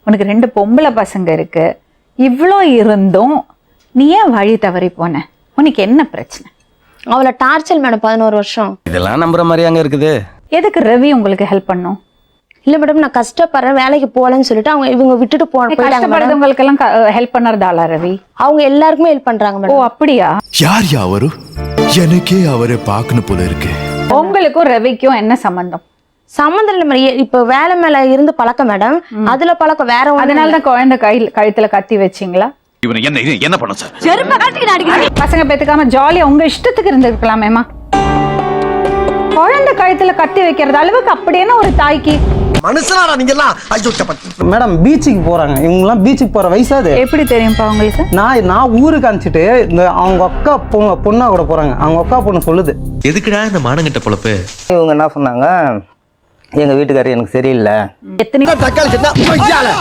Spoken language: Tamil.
உனக்கு 2 பொம்பளை பசங்க இருக்கு, இவ்வளோ இருந்தும் நீ ஏன் வழி தவறி போன? உனக்கு என்ன பிரச்சனை? அவளை டார்ச்சர் மேடம் 11 வருஷம். இதெல்லாம் நம்புற மாதிரியாங்க இருக்குது? எதுக்கு ரவி உங்களுக்கு ஹெல்ப் பண்ணும்? இல்ல மேடம், நான் கஷ்டப்படுறேன் வேலைக்கு போகலன்னு சொல்லிட்டு இவங்க விட்டுட்டு போயிட்டாங்க. கஷ்டப்படுறவங்களுக்கு எல்லாம் ஹெல்ப் பண்ணறதாளா ரவி? அவங்க எல்லாருக்குமே ஹெல்ப் பண்றாங்க ஓ மேடம். அப்படியா? யார் யாவரு எனக்கே அவரை பார்க்கணும் போல இருக்கு. உங்களுக்கும் ரவிக்கும் என்ன சம்பந்தம்? சம்மந்தம் இல்ல மேடம். இப்ப வேலை மேல இருந்து பழக்கம் மேடம், அதுல பழக்கம் வேற. அதனாலதான் குழந்தை கழுத்துல கத்தி வச்சிங்களா? என்ன பண்ணும் சார்? பசங்க பெத்துக்காம ஜாலியா உங்க இஷ்டத்துக்கு இருந்திருக்கலாமேமா. குழந்தை கழுத்துல கத்தி வைக்கிறது அளவுக்கு அப்படியே ஒரு தாய்க்கு மனுஷனாடா நீங்க எல்லாம். மேடம் பீச்சுக்கு போறாங்க, இவங்கெல்லாம் பீச்சுக்கு போற வயசாது. எப்படி தெரியும்ப்பா உங்களுக்கு? நான் ஊருக்கு அனுப்பிச்சிட்டு இந்த அவங்க அக்கா பொண்ணா கூட போறாங்க. அவங்க அக்கா பொண்ணு சொல்லுது, எதுக்குடா இந்த மானங்கிட்ட பொழப்பு? இவங்க என்ன சொன்னாங்க, எங்க வீட்டுக்காரர் எனக்கு சரியில்லை. எத்தனை தக்காளி